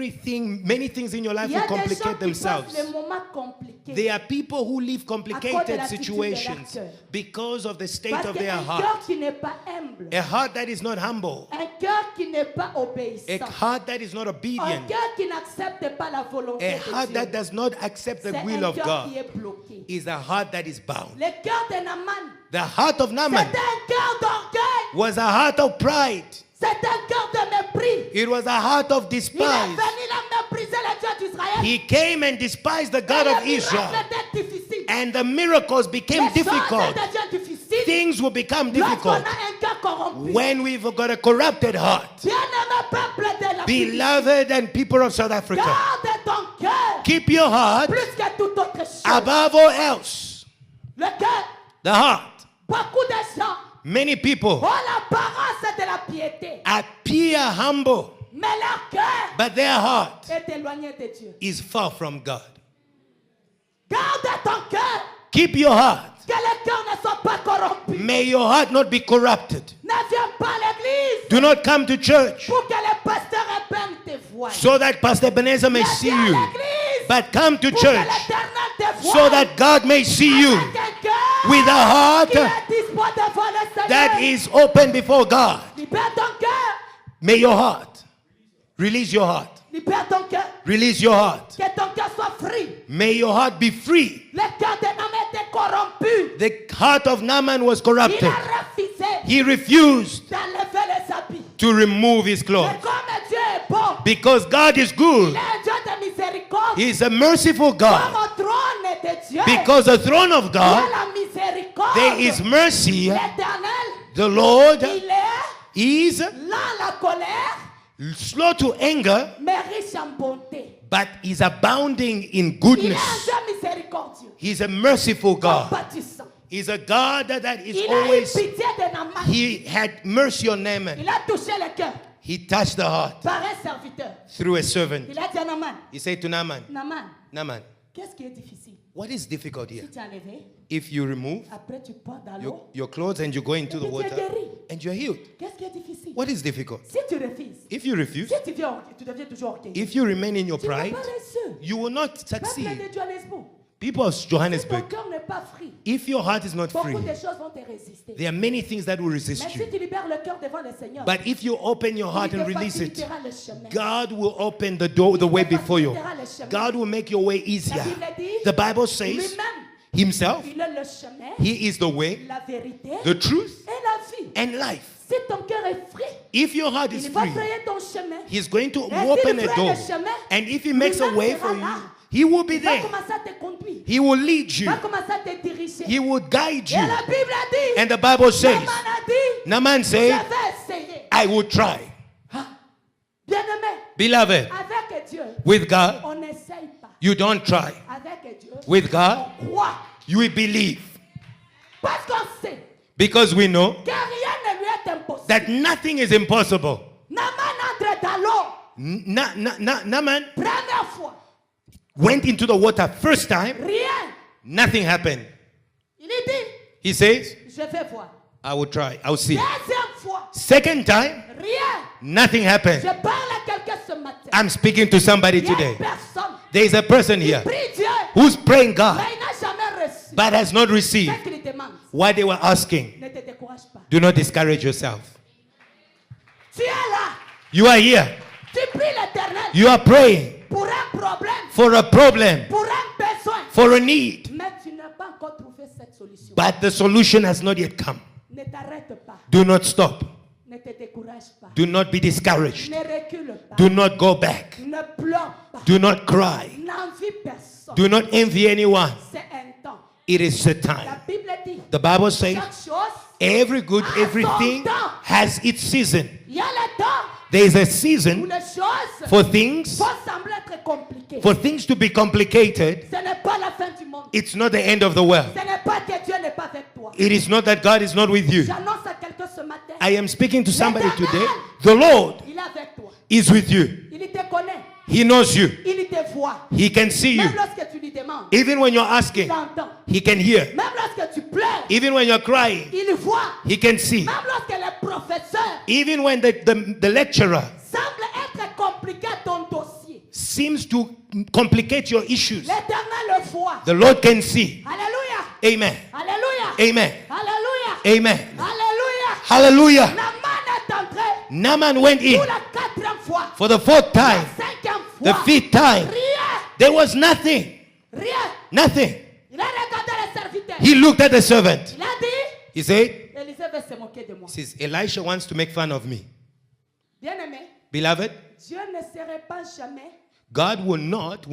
many things in your life Il y will a des gens complicate qui passent themselves. les moments compliqués. There are people who live À cause de complicated l'attitude de situations leur cœur. because of the state Parce of their qu'un heart. cœur qui n'est pas humble, A heart that is not humble, un cœur qui n'est pas a obéissant, heart that is not un obedient, cœur qui n'accepte pas la volonté a de heart Dieu, that does not accept the c'est will un of cœur God qui est bloqué. is a heart that is bound. Le cœur de Naaman, The heart of Naaman c'est un cœur d'orgueil, was a heart of pride. c'est un cœur de mépris. It was a heart of Il est despise. venu, il a méprisé le Dieu d'Israël. He came and despised the Et God of les Israel. miracles étaient difficiles. And the miracles became Les choses difficult. deviennent difficiles. Things will become Lorsqu'on difficult a un cœur corrompu. when we've got a corrupted heart. Bien-aimé peuple de la Beloved and people of South Africa, garde ton cœur keep your heart plus que toute autre chose. above all else. Le cœur, The heart. beaucoup de gens Many people ont l'apparence de la piété, appear humble, mais leur cœur but their heart est éloigné de Dieu. is far from God. Garde ton cœur, Keep your heart. que le cœur ne soit pas corrompu. May your heart not be corrupted. Ne viens pas à l'église Do not come to church pour que les pasteurs épinglent tes voix. so that Pastor Ebenezer may see Viens à you, l'église but come to pour que church l'Éternel te voie. so that God may see you Avec un cœur with a heart qui est disposé devant le Seigneur. that is open before God. Libère ton cœur. May your heart, release your heart, Libère ton cœur. release your heart. Que ton cœur soit free. May your heart be free. Le cœur de Naaman était corrompu. The heart of Naaman was Il corrupted. a refusé He refused d'enlever les habits. to remove his Mais clothes. comme Dieu est bon, Because God is good. il est un Dieu de miséricorde. He is a merciful Comme God. au trône de Dieu, Because the throne of il y a God, la miséricorde. there is mercy. L'Éternel, The Lord il est is lent à la colère, slow to anger, mais riche en bonté. but is abounding in Il est un goodness. Dieu miséricordieux, He's a merciful God. compatissant. He's a God that is Il a eu always, pitié de Naaman. he had mercy on Naaman. Il a touché le cœur He touched the heart par un serviteur. through a servant. Il a dit à Naaman, He said to Naaman, Naaman, Naaman, qu'est-ce qui est difficile? what is difficult here? Si tu as enlevé, If you remove après tu portes dans l'eau, your clothes and you go into the Et puis tu es water guéri. and you're healed. qu'est-ce qui est difficile? What is difficult? Si tu refuses, If you refuse, si tu, tu deviens toujours orgueilleux, if you remain in your tu ne vas pride, pas réussir. you will not Peuple succeed. de Johannesburg, People of si ton Johannesburg, cœur n'est pas free, if your heart is not beaucoup free, de choses vont te résister. there are many things that will Mais resist si you. tu libères le cœur devant le Seigneur, But if you open your heart il and te release it, facilitera le chemin. God will open the door, the way before you. God will make your way easier. The Bible says, Lui-même, himself. Il est le chemin, He is the way, la vérité the truth, et la vie. and life. Si ton cœur est free, If your heart is il va free, frayer ton chemin. he's going to Et open s'il a fraye door. le chemin, And if he makes a lui-même way sera for you, là. he will be Il va there. commencer à te conduire. He will lead Il you. va commencer à te diriger. He will guide Et you. la Bible a dit, And the Bible says, Naaman a dit, Naaman je said, vais essayer. I will try. Bien-aimé, Beloved, avec Dieu, with God, on n'essaye pas. you don't try. Avec Dieu, With God, on croit. you will believe. Parce qu'on sait Because we know que rien ne lui est impossible. that nothing is impossible. Naaman entre dans l'eau. Naaman Première fois, went into the water first time, rien. nothing happened. Il dit, He says, je vais voir. I will try, I'll see. Deuxième fois, Second time, rien. nothing happened. Je parle à quelqu'un ce matin. I'm speaking to somebody Il y a today. une personne There is a person qui here prie Dieu, who's praying God mais il n'a jamais reçu. but has not received Ce qu'il demande. what they were asking. Ne te décourage pas. Do not discourage yourself. Tu es là. You are here. Tu pries l'Éternel You are praying pour un problème, for a problem, pour un besoin. for a need, Mais tu n'as pas encore trouvé cette solution. but the solution has not yet come. Ne t'arrête pas. Do not stop. Ne te décourage pas. Do not be discouraged. Ne recule pas. Do not go back. Ne pleure pas. Do not cry. N'envie personne. Do not envy anyone. C'est un temps. It is the La time. Bible dit, The Bible says chaque chose, every good, everything has its season. il y a le temps There is a où season les choses for things, vont sembler être compliquées. for things to be complicated. Ce n'est pas la fin du monde. It's not the end of the world. Ce n'est pas que Dieu n'est pas avec toi. It is not that God is not with you. J'annonce à quelqu'un ce matin. I am speaking to somebody today. The Lord Il est avec toi. is with you. Il te connaît. He knows you. Il te voit. He can see you. Même lorsque tu lui demandes, Even when you're il asking, t'entend. He can hear. Même lorsque tu pleures, Even when you're crying, il voit. He can see. Même lorsque le professeur Even when the lecturer semble être compliqué ton dossier, seems to complicate your issues, l'Éternel le voit. the Lord can see. Alléluia. Amen. Alléluia. Amen. Alléluia. Amen. Alléluia. Hallelujah. Naaman est entré Naaman went in pour la quatrième fois. for the fourth La time, cinquième the fois. fifth time. Rien. There was nothing. Rien. Nothing. Il a regardé le serviteur. He looked at the servant. Il a dit, He said, Élisée veut se moquer de moi. he says, Elisha wants to make fun of me. Bien-aimé, Beloved, Dieu ne serait pas jamais God will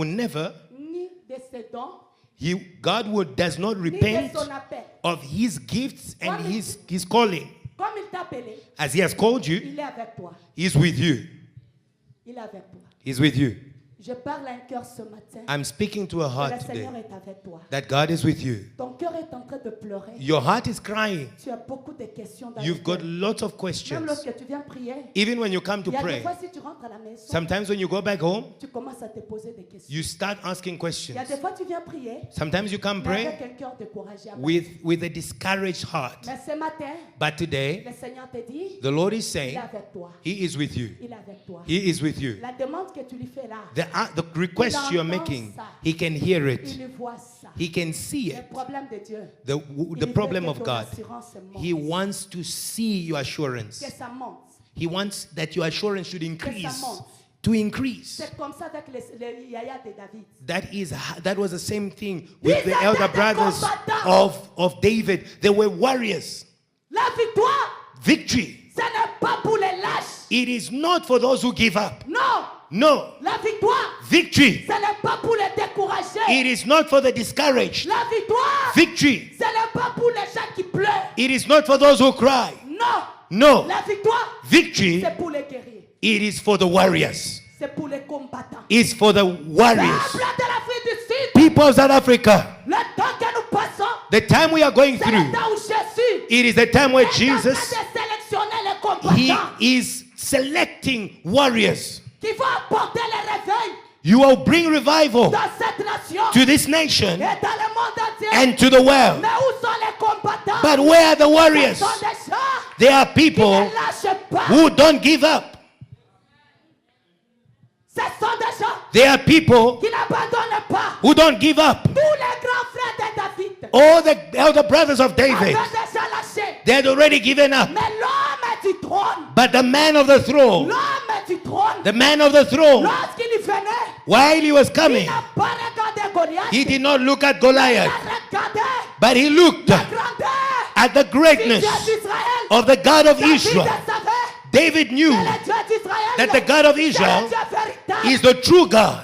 never, ni de ses dons, does not ni de repent son appel. of his gifts and his calling. Comme il t'a appelé, As he has called you, il est avec toi. he's with you. Il est avec toi. He's with you. Je parle à un cœur ce matin. I'm speaking to a Que heart le today Seigneur est avec toi. that God is with you. Ton cœur est en train de pleurer. Your heart is crying. Tu as beaucoup de questions dans You've le got cœur. lots of Même questions. lorsque tu viens prier, Even when you come to il y a des pray, fois si tu rentres à la maison, sometimes when you go back home, tu commences à te poser des questions. you start asking Il y questions. a des fois tu viens prier, Sometimes you come mais avec pray un cœur découragé. with a discouraged heart. Mais ce matin, But today, le Seigneur te dit, the Lord is il est saying, avec toi. He is with you. Il est avec toi. He is with you. La demande que tu lui fais là, The request you're making, He can hear it. il voit ça. He can see Le it. problème de Dieu, The il veut problem que of ton God, assurance monte. He wants to see your assurance. Que ça monte. He wants that your assurance should increase. To increase. C'est comme ça avec les yaya de David. That was the same thing with the Ils elder étaient des brothers combattants. of David. They were warriors. La victoire, Victory. ce n'est pas pour les lâches. It is not for those who give up. Non. No. La victoire, Victory. ce n'est pas pour les découragés. It is not for the discouraged. La victoire, Victory. ce n'est pas pour les gens qui pleurent. It is not for those who cry. Non. No. La victoire, Victory. c'est pour les guerriers. It is for the warriors. C'est pour les combattants. It's for the warriors. Peuple de l'Afrique du Sud, People of South Africa, le temps que nous passons, the time we are going c'est through, le temps où Jésus it is the time where est en train Jesus, de sélectionner les He combattants is selecting warriors. qui vont apporter le réveil You will bring revival dans cette nation to this nation et dans le monde entier. and to the world. Mais où sont les combattants? But where are the Ce warriors? sont des gens There are qui people ne lâchent pas. who don't give up. Ce sont des gens There are people qui n'abandonnent pas. who don't give up. Tous les grands frères de David All the elder brothers of avaient David, déjà lâché. they had already given up. Mais l'homme du trône, But the man of the throne, l'homme du trône, the man of the throne, lorsqu'il venait, while he was il coming, n'a pas regardé Goliath. he did not look at Il Goliath. a regardé But he looked la grandeur at the du greatness Dieu d'Israël. of the God of David Israel. savait David knew que le Dieu d'Israël, that the God of c'est le Israel Dieu véritable. is the true God.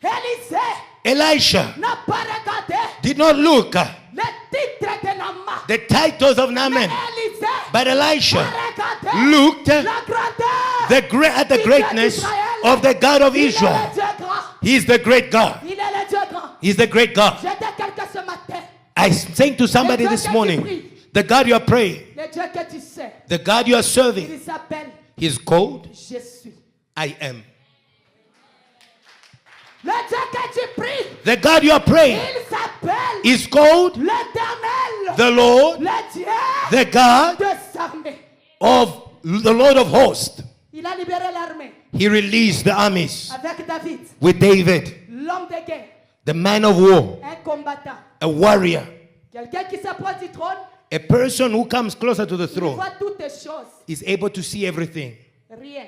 Élisée Elisha n'a pas regardé did not look le titre de Naaman. the titles of Naaman, Élisée but Elisha a regardé looked la grandeur. at the greatness of the God of Il est Israel. le Dieu grand. He's the great God. Il est le Dieu grand. He's the great God. Je dis quelqu'un ce matin, I'm saying to somebody this morning, the God you are praying, le Dieu que tu sais, the God you are serving, il s'appelle He's called Je suis. I am. Le Dieu que tu pries, The God you are praying il s'appelle is called l'Éternel, the Lord, le Dieu the God des armées. of the Lord of hosts. Il a libéré l'armée He released the armies avec David, with David, l'homme de guerre, the man of war, un combattant. a warrior, Quelqu'un qui s'approche du trône, a person who comes closer to the il throne voit toutes les choses, is able to see everything. rien,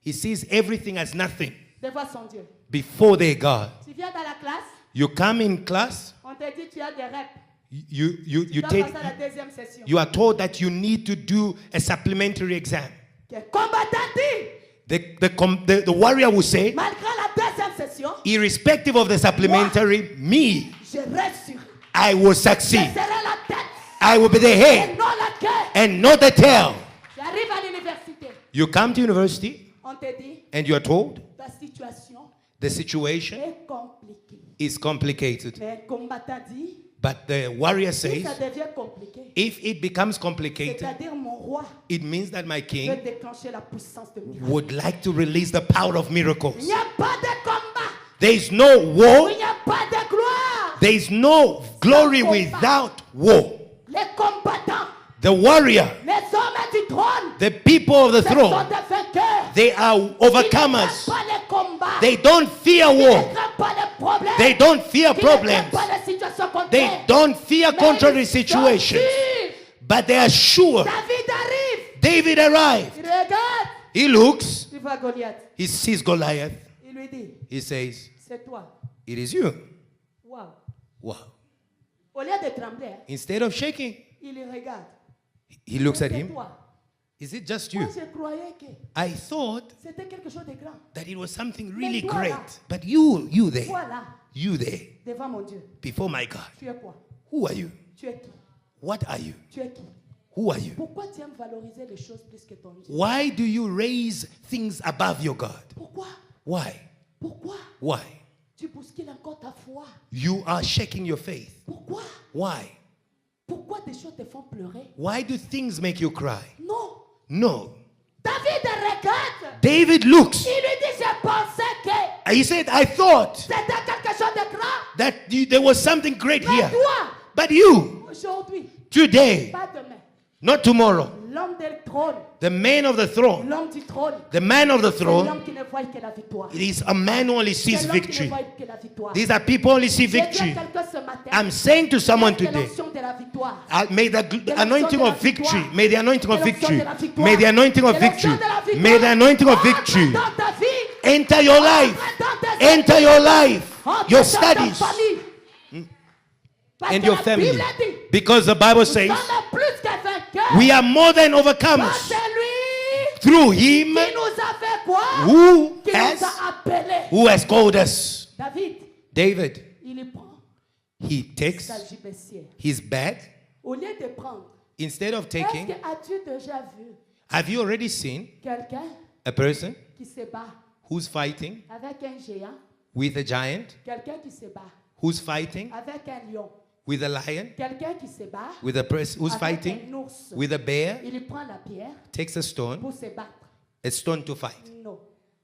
He sees everything as nothing devant son Dieu. before their God. Tu viens dans la classe, You come in class, on te dit tu as des reps. you Tu dois take, passer à la deuxième session. you are told that you need to do a supplementary exam. Quel combattant dit, The warrior will say, malgré la deuxième session, irrespective of the supplementary, me, je réussirai. I will Je succeed. serai la tête I will be the et head non la queue. and not the tail. J'arrive à l'université. You come to university On te dit, and you are told ta situation the situation est compliquée. is complicated. Mais un combattant dit, But the warrior si says, ça devient compliqué, if it becomes complicated, c'est-à-dire mon roi it means that my veut king déclencher la puissance de miracle. would like to release the power of Il miracles. n'y a pas de combat. There is no war, Il n'y a pas de gloire. there is no glory without war. Les combattants, The warrior, les hommes du trône, the people of the ce sont throne, des vainqueurs. they are Ils ne overcomers. craignent pas les combats. They don't fear Ils ne war. craignent pas les problèmes. They don't fear Ils ne craignent problems. pas les situations contraires. They don't fear Mais contrary ils sont situations. sûrs. But they are sure. David arrive. David arrived. Il regarde. He looks. Il voit Goliath. He sees Goliath. Il lui dit, He says, c'est toi. it is you. Wow. Wow. Au lieu de trembler, hein, Instead of shaking, il le regarde. he looks at C'est him. toi. Is it just Moi, you? je croyais que I thought c'était quelque chose de grand. that it was something really toi, great. là. But you there, Toi là, you there, devant mon Dieu, before my God. tu es quoi? Who are you? Tu es qui? What are you? Tu es qui? Who are you? Pourquoi tu aimes valoriser les choses plus que ton Dieu? Why do you raise things above your God? Pourquoi? Why? Pourquoi Why? tu bouscules encore ta foi? You are shaking your faith. Pourquoi? Why? Pourquoi des choses te font pleurer? Why do things make you cry? Non. No. David regarde. David looks. Il lui dit, je pensais que He said, I thought c'était quelque chose de grand. that there was something great Mais here. toi, But you, aujourd'hui, today, pas demain, not tomorrow, l'homme du trône, the man of the throne, l'homme du trône, the man of the c'est throne, l'homme qui ne voit que la victoire. it is a man who only C'est sees l'homme qui ne victory. voit que la victoire. These are people who only see Je dis à victory. quelqu'un ce matin, I'm saying to someone que today, l'onction de la victoire. may the anointing of victory, may the anointing of Que l'onction victory, de la victoire. may the anointing of Que l'onction victory, de la victoire may the anointing of entre victory dans ta vie, enter your life, entre dans tes enter your life, entre your dans ta studies, famille. Parce and que your la family. Bible dit, Because the Bible nous says, sommes plus que vainqueurs we are more than par overcomers celui through him qui nous a fait quoi? who Qui has, nous a appelés. who has called us. David, David, il y prend he takes sa gibecière. his bag. Au lieu de prendre, Instead of est-ce taking, que as-tu déjà vu have you already seen quelqu'un a person qui se bat who's fighting avec un géant? with a giant, Quelqu'un qui se bat who's fighting avec un lion? with a lion, Quelqu'un qui se bat with a person who's avec fighting un ours? with a bear, Il prend la pierre takes a stone, pour se battre. a stone to fight? Non.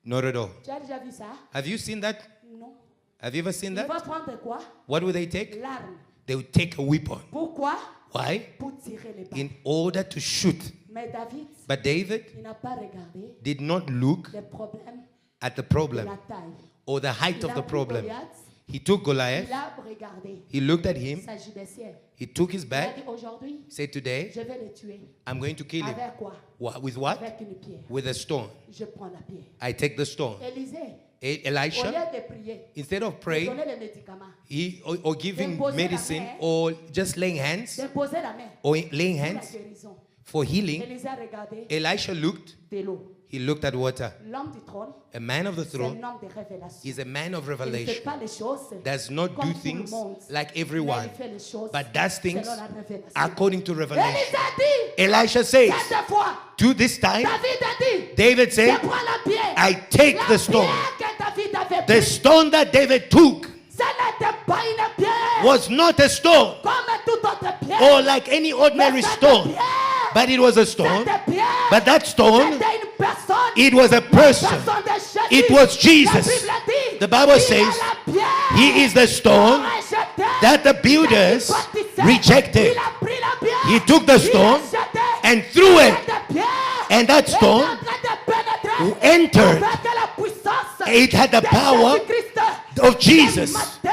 Not at all. Tu as déjà vu ça? Have you seen that? Non. Have you ever seen Il that? va prendre quoi? What would they take? L'arme. They would take a weapon. Pourquoi? Why? Pour tirer les balles. In order to shoot. Mais David, But David il n'a pas regardé did not look les problèmes at the de problem la taille. or the height Il of a the pris problem. Goliath, He took Goliath, il a regardé he looked at him, sa gibecière. he took his Il a bag, dit aujourd'hui, said, today, je vais le tuer. I'm going to kill him. Avec quoi? With what? Avec une pierre. With a stone. Je prends la pierre. I take the stone. Élisée, Au Elisha, lieu de prier, instead of de praying, donner les médicaments, or giving D'imposer la medicine main. or just laying hands d'imposer la main or laying pour la hands guérison. for healing, Élisée a regardé Elisha looked, de l'eau. he looked at water. L'homme du trône, A man of the c'est throne un homme de révélation. is a man of Il ne fait revelation, pas les choses does not comme do tout le things monde, like mais everyone, il fait les choses but does things selon la révélation. according to revelation. Élisée a dit, Elisha says, cette fois, to this time, David a dit, David je said, prends la pierre. I take La the stone. pierre que David avait The prise, stone that David took ce n'était pas une pierre was not a stone comme toute autre pierre. or like any ordinary Mais cette stone, pierre, but it was a stone. cette pierre, But that stone, c'était une personne. it was a person. Personne de Jésus. It was Jesus. La Bible dit, The Bible il est says, la pierre He is the stone rejetée. that the builders rejected. Il a pris la pierre. He took the stone Il a jeté. and threw it, Cette pierre and that est stone en train de pénétrer entered. avec la puissance It had the de power Jésus-Christ. of Jesus. Ce matin,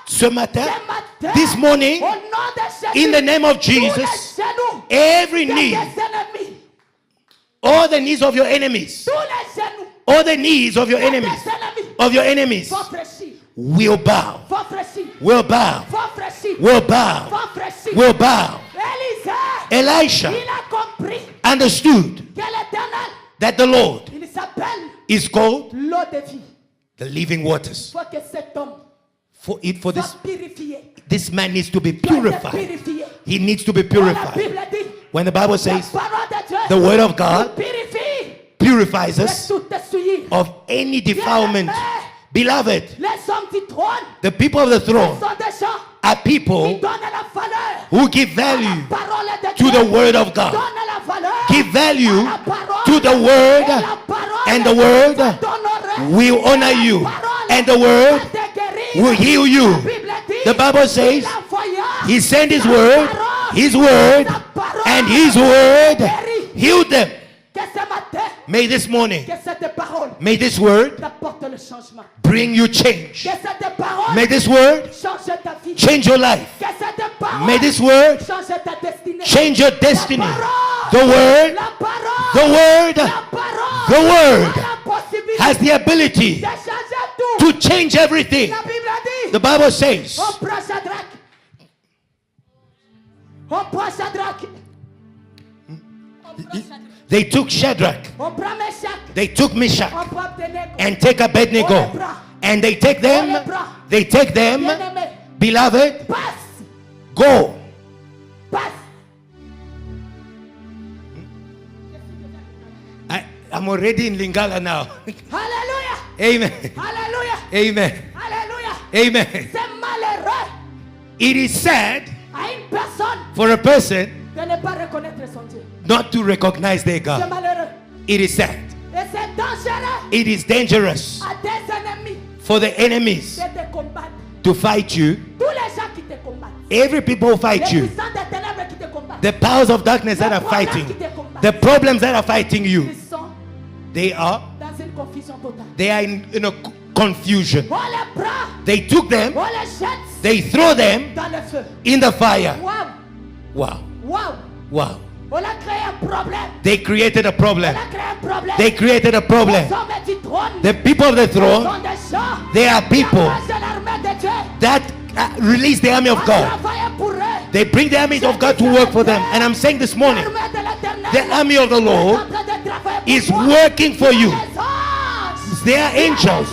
Ce matin, ce matin, this morning, au nom de Jésus, in the name of tous les Jesus, genoux every de knee, tes ennemis, all the knees of your enemies, tous les genoux all the knees of your de enemies, tes ennemis of your enemies, vont fléchir, will bow, vont fléchir, will bow, vont fléchir, will bow, vont fléchir. will bow. Élisée, Elisha il a compris understood que l'Éternel, that the Lord il s'appelle is called l'eau de vie. the living waters. Il faut que cet homme For soit this, purifié. this man needs to be Doit être purified. purifié. He needs to be Quand la purified. Bible dit, When the Bible la says parole de Dieu the word of nous God purifie purifies de us tout souillure. of any defilement. Beloved, Les hommes du trône the people of the throne sont des gens are qui people donnent la valeur who give à la value parole de to Dieu. the word of God. Donnent la valeur Give value à la parole. to the Et word, la parole and the word va t'honorer. will honor Et you, la parole and the word va te guérir. will heal La you. Bible dit, The Bible says il envoya He sent His sa word, parole. His word, Sa parole and His word guérit. healed them. Que ce matin, May this morning, que cette parole may this word t'apporte le changement. bring you change. Que cette parole May this word change ta vie. change your life. Que cette parole May this word change ta destinée. change your destiny. La parole, The word, la parole, the word, la parole the word a la possibilité has the ability de changer tout. to change everything. La Bible dit, The Bible says on prend Shadrach. On prend Shadrach. they took Shadrach, On prend Meshach. they took Meshach, On prend Abednego. and take Abednego, and they take them, Bien-aimé, beloved, passe, go. passe. I'm already in Lingala now. Alléluia. Amen. Alléluia. Amen. Alléluia. Amen. C'est malheureux It is sad à une personne for a person de ne pas reconnaître son Dieu. not to recognize their C'est God. malheureux. It is sad. Et c'est dangereux It is dangerous à des ennemis for the enemies de te combattre. to fight you. Tous les gens qui te combattent. Every people who Les fight you. puissants des ténèbres qui te combattent. The powers of darkness that are fighting. The problems that are fighting you. Ils sont They are dans une confusion totale. in a confusion. On les prend, They took them, on les jette they throw them dans le feu. in the fire. Waouh, Wow. waouh. Wow. On a créé un problème. They created a On problem. a créé un problème. They created a problem. Les hommes du trône The people of the sont throne, des gens they are qui people engagent l'armée de Dieu that release the army à of God. travailler pour eux. They bring the army of God to work for them. And I'm saying this morning, L'armée de l'Éternel the army of the est Lord en train de travailler pour is toi. working for you. Les anges. They are angels.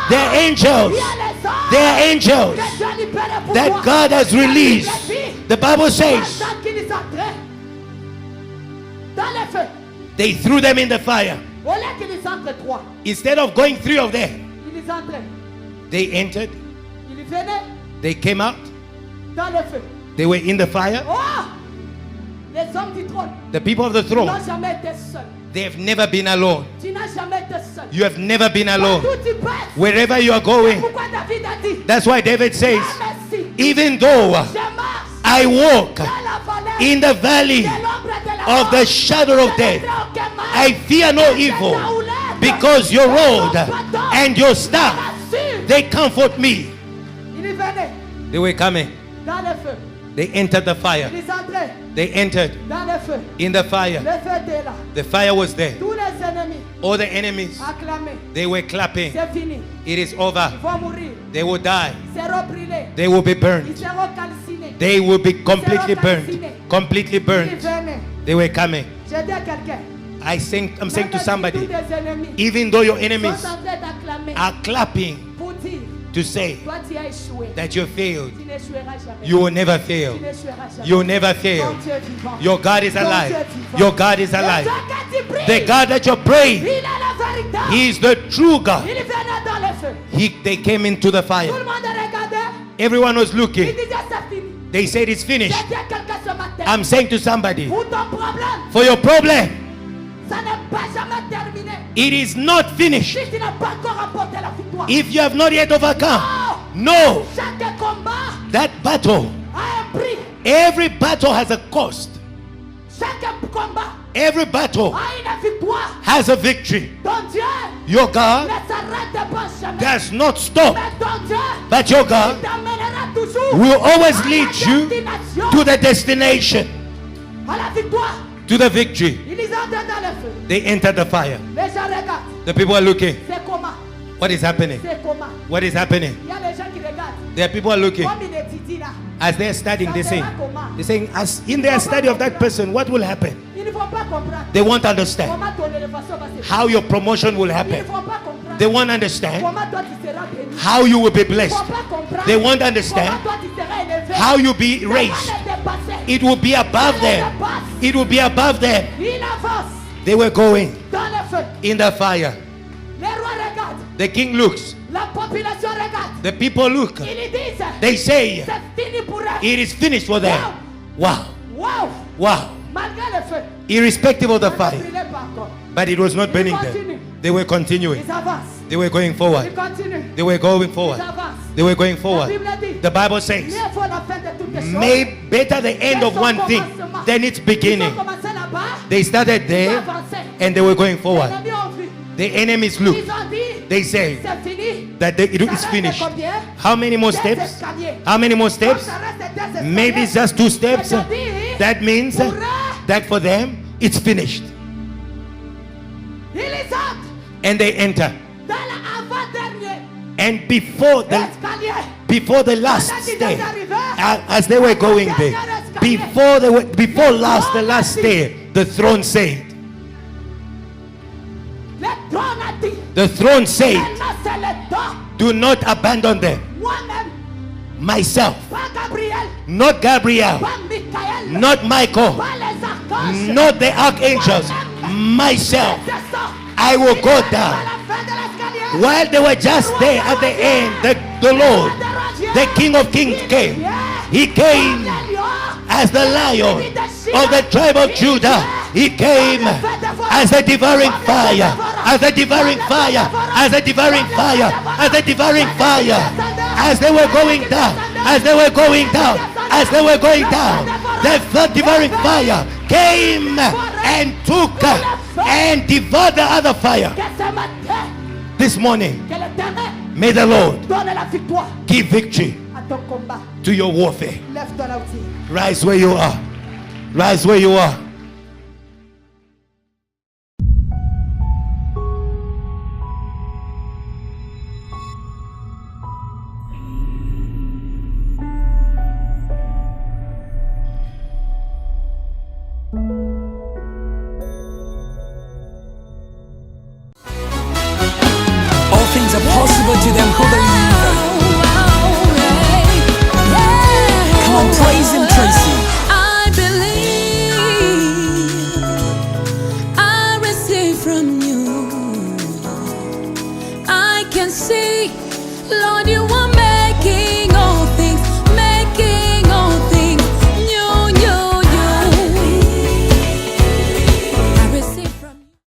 They are angels. Il y a les anges They are angels que Dieu a libérés pour that toi. God has La released. Bible dit, The Bible says pendant qu'ils entraient dans le feu, they threw them in the fire. au lieu qu'ils entrent trois, Instead of going three of them, ils entraient. they entered, Ils venaient they came out, dans le feu. they were in the fire. Oh! Les hommes du trône The people of the n'ont throne, jamais été seuls. they have never been alone. Tu n'as jamais été seul. You have never been alone. Partout tu passes. Wherever you are going, Pourquoi David a dit, that's why David says, ah, merci, even though je marche I walk dans la vallée in the valley de l'ombre de la of the mort, shadow of je death, ne crains aucun mal. I fear no evil, because your rod and your staff, they comfort me. Ils venaient They were coming. dans le feu. They entered the fire. Ils entraient They entered dans le feu. in the fire. Le feu était là. The fire was there. Tous les ennemis All the enemies, acclamez. they were clapping. C'est fini. It is over. Ils vont mourir. They will die. Ils seront brûlés. They will be Ils burned. seront calcinés. They will be completely burned. Completely Ils burned. venaient. They were coming. J'ai dit à quelqu'un. I'm saying to même si tous somebody, tes ennemis even though your enemies sont en train d'acclamer are clapping pour dire, to say toi tu as échoué. that you failed, Tu n'échoueras jamais. you will never fail. Tu n'échoueras jamais. You will never Ton fail. Dieu est vivant. Your God is Ton Dieu alive. est vivant. Your God is Le alive. Dieu que tu pries, The God that you pray, il est la vérité. He is the true God. Il venait dans le feu. They came into the Tout fire. le monde regardait. Everyone was Il looking. disait c'est fini. They said it's finished. J'ai dit à quelqu'un ce matin. I'm saying to somebody, Pour ton problème, for your problem, ça n'est pas jamais terminé. it is not finished. Si tu n'as pas encore remporté la victoire. If you have not yet overcome, Oh, no, chaque combat that battle, a un prix. every battle has a cost. Chaque combat Every battle a une victoire. has a victory. Ton Dieu Your God ne s'arrête pas jamais. does not stop, Mais ton Dieu but your God t'amènera toujours will always à lead la you destination, to the destination, à la victoire. to the victory. Ils entrent dans le feu. They enter the fire. Les gens regardent. The people are looking. C'est comment? What is happening? C'est comment? What is happening? Il y a des gens qui regardent. There are people are looking. Comme il étudie là. As they're studying, they're saying, as in their study of that person, what will happen? Ils ne vont pas comprendre. They won't understand Comment ton élévation va se faire. how your promotion will Ils ne happen. vont pas comprendre. They won't understand Comment toi tu seras béni. how you will be Ils ne blessed. vont pas comprendre. They won't understand Comment toi tu seras élevé. how you be Comment raised. les dépasser. It will be above them. It will be above them. Il avance They were going dans le feu. in the fire. Les rois regardent. The king looks. La population regarde. The people look. Ils disent. They say, C'est fini pour eux. it is finished for them. Wow. Wow. Wow. Malgré le feu. Irrespective of the Ça ne fire. brûlait pas encore. But it was not burning them. They were continuing. Ils avancent. They were going Ils forward. continuent. They were going Ils forward. avancent. They were going La forward. Bible dit. The Bible says, Mieux vaut la fin de toutes les choses. may better the end of one thing than its Ils beginning. ont commencé là-bas. They started Ils ont there avancé. and they were going Les forward. ennemis ont vu. The enemies Ils looked. ont dit. They say C'est fini. that it is Ça finished. reste combien? How many more Des steps? escaliers. How many more Comme steps? ça reste des escaliers. Maybe it's just 2 steps. C'est-à-dire, That means pour eux, that for them it's finished. ils entrent And they enter. dans l'avant-dernier And before the last stair, as they were going there, before the last stair, the throne said, Le trône a dit. the throne said, Maintenant c'est le temps. do not abandon them. Moi-même, Myself, pas Gabriel, not Gabriel, pas Michael, not Michael, pas les archanges. not the archangels, myself. Je descends. I will go À down. la fin de l'escalier. While they were just there at the end, the Lord, the King of Kings came. He came as the Lion of the tribe of Judah. He came as a devouring fire, as a devouring fire, as a devouring fire, as a devouring fire. As they were going down, as they were going down, as they were going down, the devouring fire came and took and devoured the other fire. Que ce matin, This morning, que l'Éternel may the Lord donne la victoire give victory à ton combat. to your warfare. Lève-toi là aussi. Rise where you are. Rise where you are. All things are possible to them who believe. Come on, praise him, Tracy. I believe I receive from you. I can see, Lord, you are.